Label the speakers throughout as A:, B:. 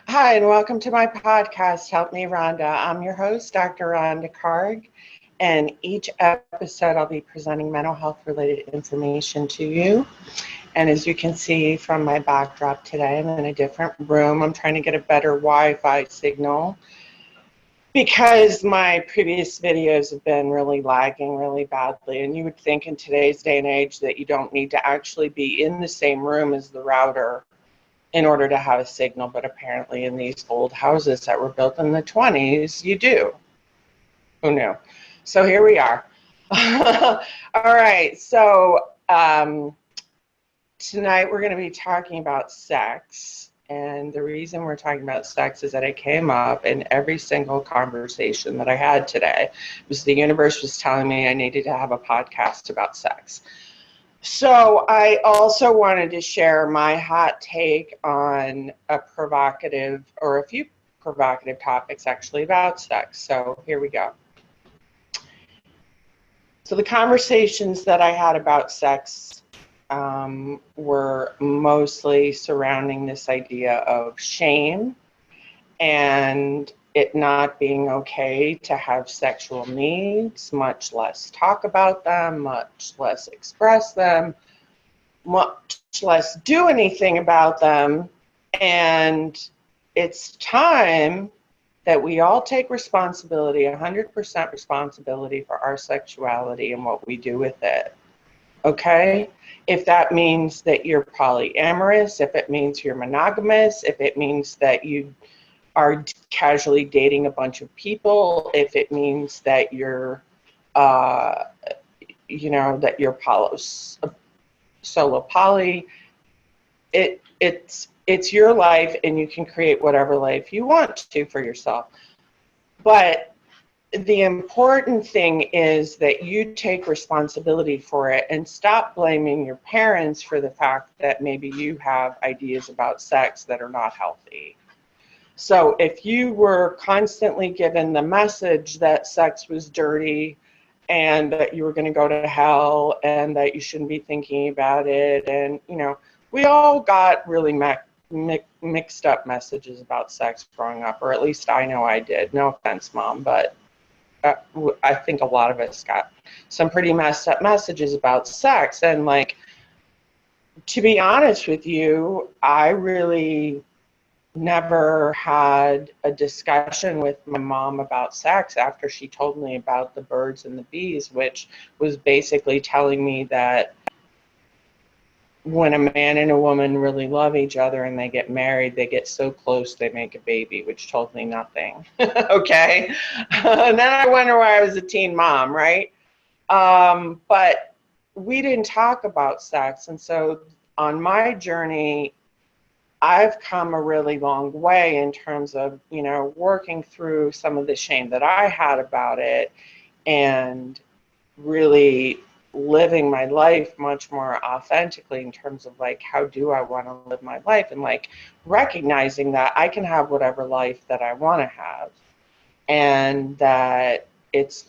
A: Hi, and welcome to my podcast, Help Me Rhonda. I'm your host, Dr. Rhonda Karg, and each episode I'll be presenting mental health related information to you. And as you can see from my backdrop today, I'm in a different room. I'm trying to get a better Wi-Fi signal because my previous videos have been really lagging really badly. And you would think in today's day and age that you don't need to actually be in the same room as the router in order to have a signal, but apparently in these old houses that were built in the 20s, you do. Who knew? So here we are. All right, so tonight we're going to be talking about sex. And the reason we're talking about sex is that it came up in every single conversation that I had today. Because the universe was telling me I needed to have a podcast about sex. So I also wanted to share my hot take on a provocative, or a few provocative topics actually about sex. So here we go. So the conversations that I had about sex were mostly surrounding this idea of shame and it not being okay to have sexual needs, much less talk about them, much less express them, much less do anything about them. And it's time that we all take responsibility, 100% responsibility for our sexuality and what we do with it. Okay? If that means that you're polyamorous, if it means you're monogamous, if it means that you are casually dating a bunch of people, if it means that you're, that you're solo poly, it's your life and you can create whatever life you want to for yourself. But the important thing is that you take responsibility for it and stop blaming your parents for the fact that maybe you have ideas about sex that are not healthy. So if you were constantly given the message that sex was dirty and that you were going to go to hell and that you shouldn't be thinking about it, and we all got really mixed up messages about sex growing up, or at least I know I did. No offense, Mom, but I think a lot of us got some pretty messed up messages about sex. And to be honest with you, I really never had a discussion with my mom about sex after she told me about the birds and the bees, which was basically telling me that when a man and a woman really love each other and they get married, they get so close they make a baby, which told me nothing. Okay? And then I wonder why I was a teen mom, right? But we didn't talk about sex. And so on my journey, I've come a really long way in terms of, working through some of the shame that I had about it and really living my life much more authentically in terms of how do I want to live my life, and recognizing that I can have whatever life that I want to have, and that it's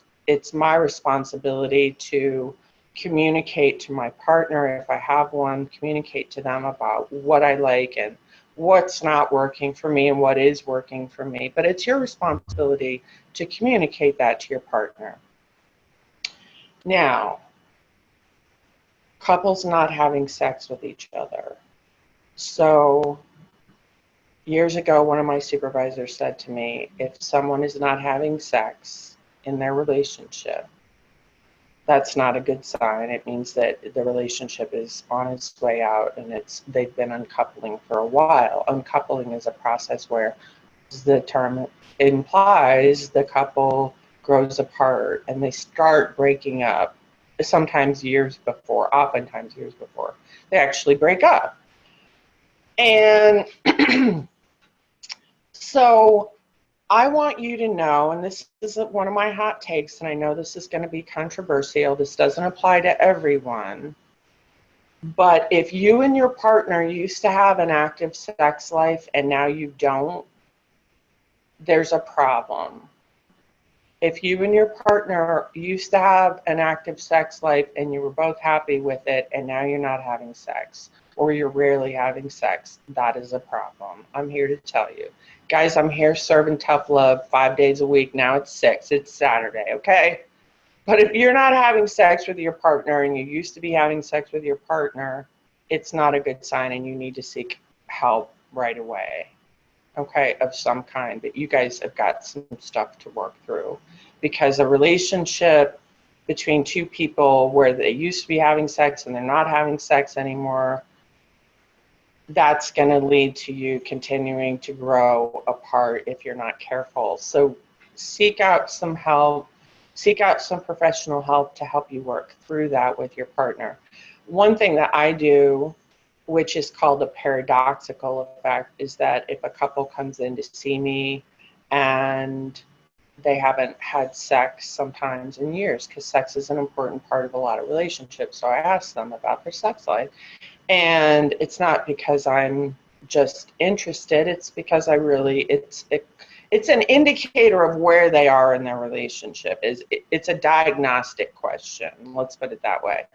A: my responsibility to communicate to my partner, if I have one, communicate to them about what I like and what's not working for me and what is working for me. But it's your responsibility to communicate that to your partner. Now, couples not having sex with each other. So years ago, one of my supervisors said to me, if someone is not having sex in their relationship, that's not a good sign. It means that the relationship is on its way out and they've been uncoupling for a while. Uncoupling is a process where, as the term implies, the couple grows apart and they start breaking up, oftentimes years before they actually break up. And so I want you to know, and this is one of my hot takes, and I know this is going to be controversial. This doesn't apply to everyone. But if you and your partner used to have an active sex life and now you don't, there's a problem. If you and your partner used to have an active sex life and you were both happy with it and now you're not having sex, or you're rarely having sex, that is a problem. I'm here to tell you. Guys, I'm here serving tough love 5 days a week. Now it's 6. It's Saturday, okay? But if you're not having sex with your partner and you used to be having sex with your partner, it's not a good sign and you need to seek help right away, okay, of some kind. But you guys have got some stuff to work through, because a relationship between two people where they used to be having sex and they're not having sex anymore, that's going to lead to you continuing to grow apart if you're not careful. So seek out some help, seek out some professional help to help you work through that with your partner. One thing that I do, which is called the paradoxical effect, is that if a couple comes in to see me and they haven't had sex sometimes in years, because sex is an important part of a lot of relationships, so I ask them about their sex life. And it's not because I'm just interested, it's because I really, it's an indicator of where they are in their relationship. It's a diagnostic question, let's put it that way.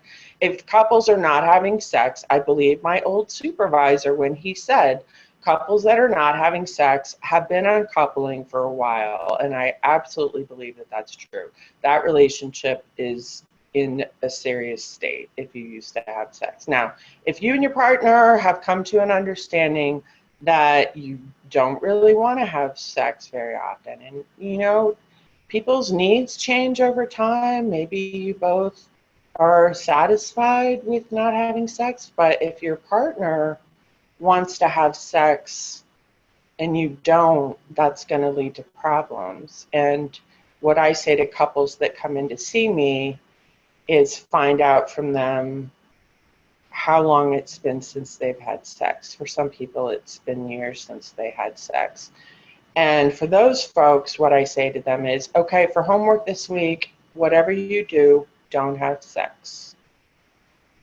A: If couples are not having sex, I believe my old supervisor when he said couples that are not having sex have been uncoupling for a while, and I absolutely believe that that's true. That relationship is in a serious state if you used to have sex. Now, if you and your partner have come to an understanding that you don't really want to have sex very often, and you know, people's needs change over time, maybe you both are satisfied with not having sex, but if your partner wants to have sex and you don't, that's going to lead to problems. And what I say to couples that come in to see me is find out from them how long it's been since they've had sex. For some people, it's been years since they had sex. And for those folks, what I say to them is, okay, for homework this week, whatever you do, don't have sex,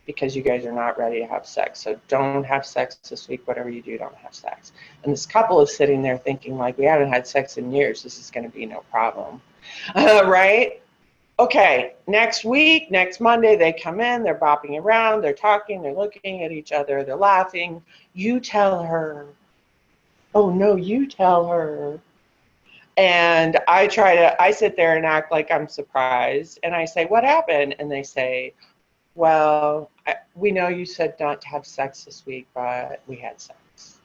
A: because you guys are not ready to have sex. So don't have sex this week. Whatever you do, don't have sex. And this couple is sitting there thinking, like, we haven't had sex in years. This is going to be no problem. Right? Okay, next week, next Monday, they come in, they're bopping around, they're talking, they're looking at each other, they're laughing. You tell her. Oh, no, you tell her. And I sit there and act like I'm surprised. And I say, what happened? And they say, well, we know you said not to have sex this week, but we had sex.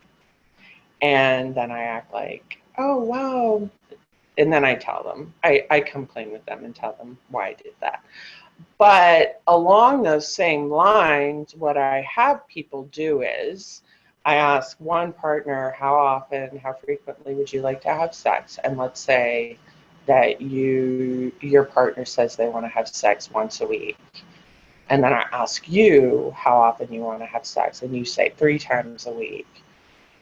A: And then I act like, oh, wow. And then I tell them, I complain with them and tell them why I did that. But along those same lines, what I have people do is I ask one partner, how often, how frequently would you like to have sex? And let's say that your partner says they want to have sex once a week. And then I ask you how often you want to have sex, and you say 3 times a week.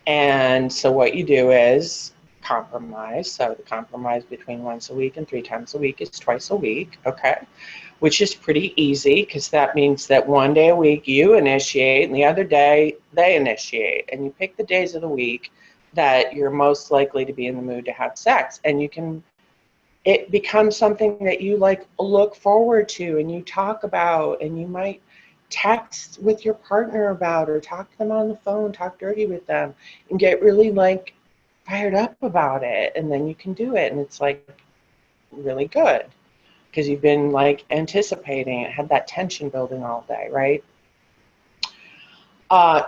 A: And so what you do is compromise. So the compromise between once a week and 3 times a week is twice a week, okay? Which is pretty easy, because that means that one day a week you initiate and the other day they initiate. And you pick the days of the week that you're most likely to be in the mood to have sex. And it becomes something that you like look forward to and you talk about, and you might text with your partner about, or talk to them on the phone, talk dirty with them, and get really like fired up about it. And then you can do it, and it's like really good because you've been like anticipating it, had that tension building all day, right?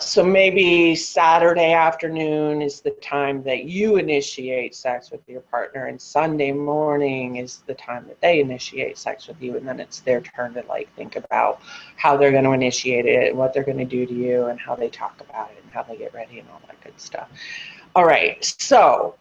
A: So maybe Saturday afternoon is the time that you initiate sex with your partner, and Sunday morning is the time that they initiate sex with you, and then it's their turn to like think about how they're going to initiate it, and what they're going to do to you, and how they talk about it, and how they get ready, and all that good stuff. All right, so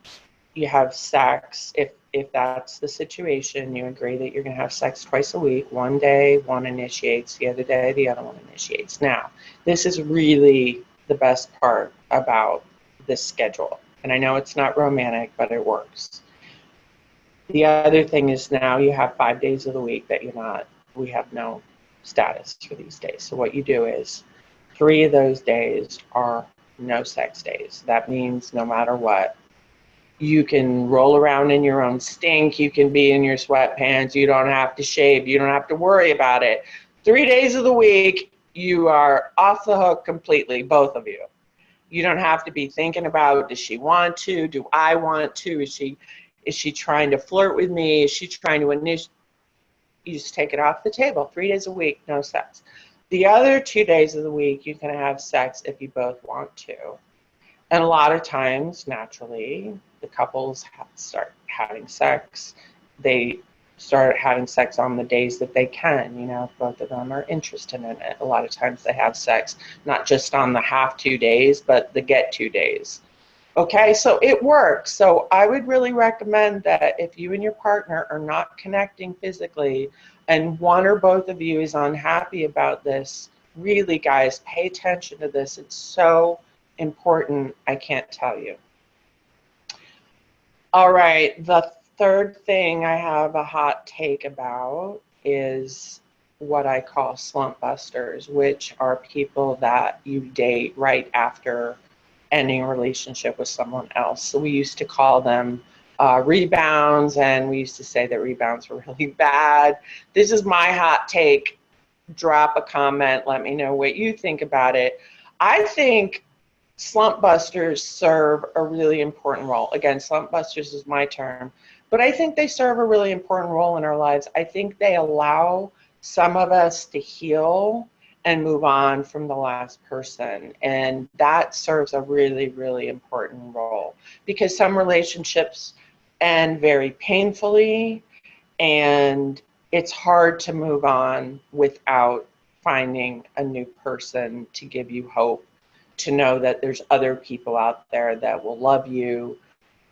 A: you have sex. If that's the situation, you agree that you're going to have sex twice a week. One day, one initiates. The other day, the other one initiates. Now, this is really the best part about this schedule. And I know it's not romantic, but it works. The other thing is now you have 5 days of the week that we have no status for these days. So what you do is 3 of those days are no sex days. That means no matter what, you can roll around in your own stink. You can be in your sweatpants. You don't have to shave. You don't have to worry about it. 3 days of the week, you are off the hook completely, both of you. You don't have to be thinking about, does she want to? Do I want to? Is she trying to flirt with me? Is she trying to initiate? You just take it off the table. 3 days a week, no sex. The other 2 days of the week, you can have sex if you both want to. And a lot of times, naturally, the couples start having sex. They start having sex on the days that they can, you know, if both of them are interested in it. A lot of times they have sex, not just on the half 2 days, but the get 2 days. Okay, so it works. So I would really recommend that if you and your partner are not connecting physically and one or both of you is unhappy about this, really, guys, pay attention to this. It's so important, I can't tell you. All right, the third thing I have a hot take about is what I call slump busters, which are people that you date right after ending a relationship with someone else. So we used to call them rebounds, and we used to say that rebounds were really bad. This is my hot take. Drop a comment, let me know what you think about it. I think slump busters serve a really important role. Again, slump busters is my term, but I think they serve a really important role in our lives. I think they allow some of us to heal and move on from the last person. And that serves a really, really important role, because some relationships end very painfully, and it's hard to move on without finding a new person to give you hope, to know that there's other people out there that will love you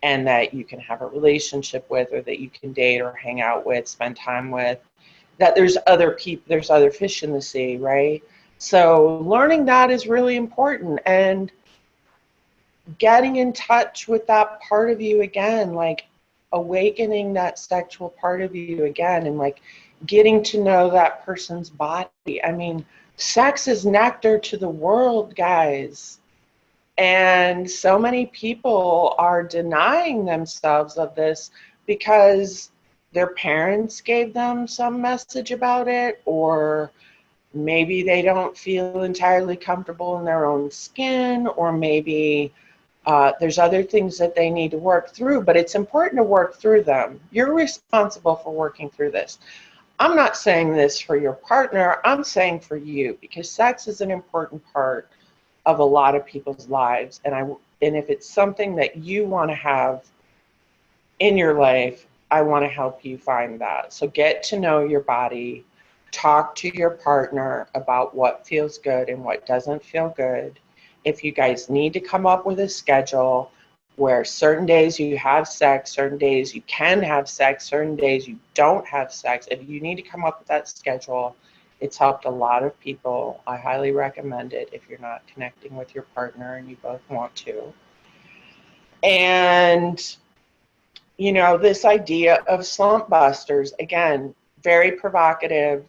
A: and that you can have a relationship with, or that you can date or hang out with, spend time with, that there's other people, there's other fish in the sea, right? So learning that is really important, and getting in touch with that part of you again, like awakening that sexual part of you again, and like getting to know that person's body. I mean, sex is nectar to the world, guys. And so many people are denying themselves of this because their parents gave them some message about it, or maybe they don't feel entirely comfortable in their own skin, or maybe there's other things that they need to work through, but it's important to work through them. You're responsible for working through this. I'm not saying this for your partner, I'm saying for you, because sex is an important part of a lot of people's lives. And if it's something that you want to have in your life, I want to help you find that. So get to know your body, talk to your partner about what feels good and what doesn't feel good. If you guys need to come up with a schedule where certain days you have sex, certain days you can have sex, certain days you don't have sex, if you need to come up with that schedule, it's helped a lot of people. I highly recommend it if you're not connecting with your partner and you both want to. And, you know, this idea of slump busters, again, very provocative.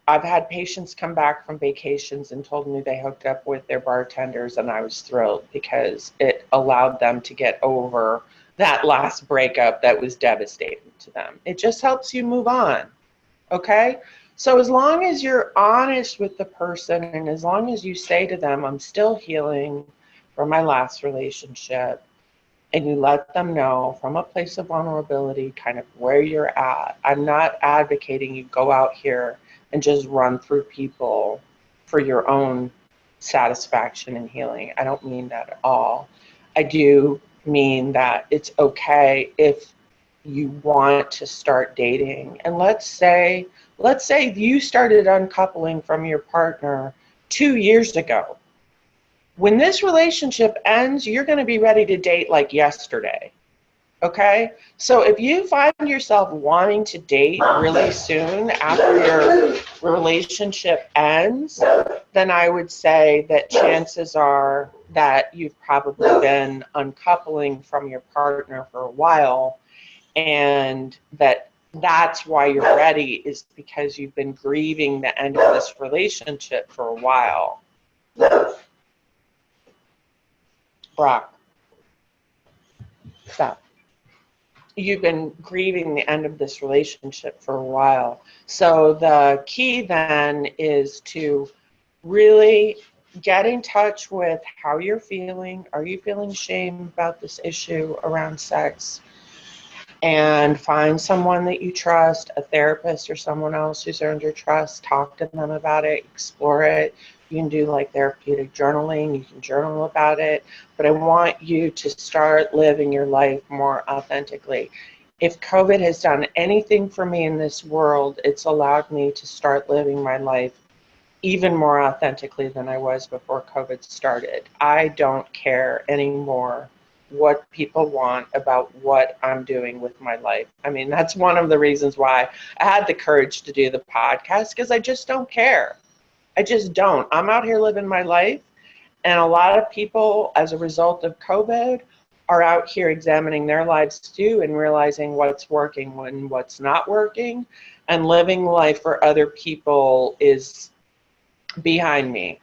A: I've had patients come back from vacations and told me they hooked up with their bartenders, and I was thrilled because it allowed them to get over that last breakup that was devastating to them. It just helps you move on, okay? So as long as you're honest with the person, and as long as you say to them, I'm still healing from my last relationship, and you let them know from a place of vulnerability kind of where you're at. I'm not advocating you go out here and just run through people for your own satisfaction and healing. I don't mean that at all. I do mean that it's okay if you want to start dating. And let's say you started uncoupling from your partner 2 years ago. When this relationship ends, you're going to be ready to date like yesterday. Okay? So if you find yourself wanting to date really soon after your relationship ends, then I would say that chances are that you've probably been uncoupling from your partner for a while, and that's why you're ready, is because you've been grieving the end of this relationship for a while. Brock, stop. you've been grieving the end of this relationship for a while. So the key then is to really get in touch with how you're feeling. Are you feeling shame about this issue around sex? And find someone that you trust, a therapist or someone else who's earned your trust. Talk to them about it, explore it. You can do like therapeutic journaling, you can journal about it, but I want you to start living your life more authentically. If COVID has done anything for me in this world, it's allowed me to start living my life even more authentically than I was before COVID started. I don't care anymore what people want about what I'm doing with my life. I mean, that's one of the reasons why I had the courage to do the podcast, because I just don't care. I just don't. I'm out here living my life, and a lot of people, as a result of COVID, are out here examining their lives too and realizing what's working and what's not working, and living life for other people is behind me.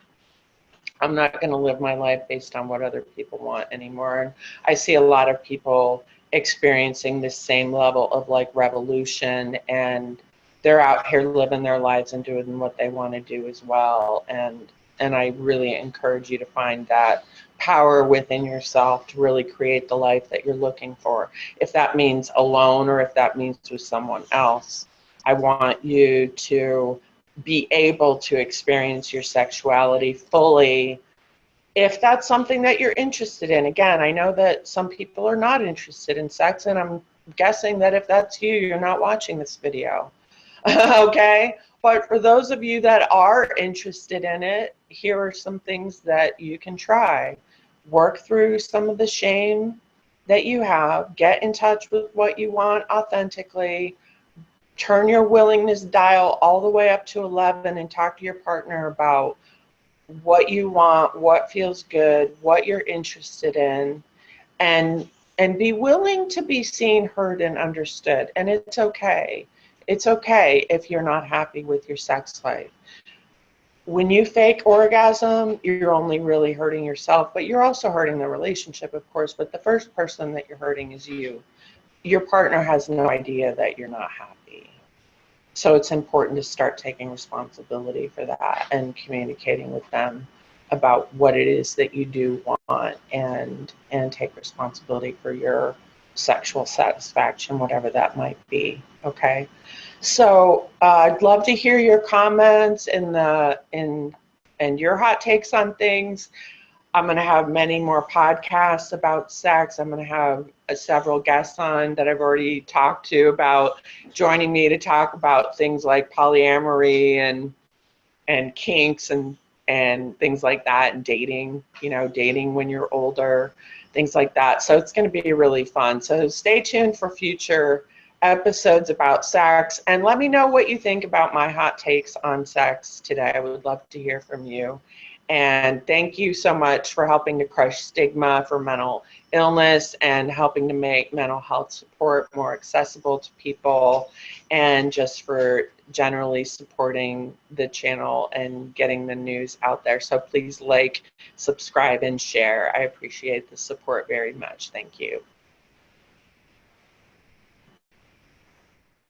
A: I'm not going to live my life based on what other people want anymore. And I see a lot of people experiencing this same level of like revolution, and they're out here living their lives and doing what they want to do as well. And I really encourage you to find that power within yourself to really create the life that you're looking for. If that means alone or if that means with someone else, I want you to be able to experience your sexuality fully if that's something that you're interested in. Again, I know that some people are not interested in sex, and I'm guessing that if that's you, you're not watching this video. Okay? But for those of you that are interested in it, here are some things that you can try. Work through some of the shame that you have. Get in touch with what you want authentically. Turn your willingness dial all the way up to 11 and talk to your partner about what you want, what feels good, what you're interested in, and be willing to be seen, heard, and understood. And it's okay. It's okay if you're not happy with your sex life. When you fake orgasm, you're only really hurting yourself, but you're also hurting the relationship, of course, but the first person that you're hurting is you. Your partner has no idea that you're not happy. So it's important to start taking responsibility for that and communicating with them about what it is that you do want, and take responsibility for your sexual satisfaction, whatever that might be. Okay. So I'd love to hear your comments and your hot takes on things. I'm going to have many more podcasts about sex. I'm going to have several guests on that I've already talked to about joining me to talk about things like polyamory and kinks and things like that, and dating, dating when you're older, things like that. So it's going to be really fun. So stay tuned for future episodes about sex, and let me know what you think about my hot takes on sex today. I would love to hear from you. And thank you so much for helping to crush stigma for mental illness and helping to make mental health support more accessible to people, and just for generally supporting the channel and getting the news out there. So please like, subscribe, and share. I appreciate the support very much. Thank you.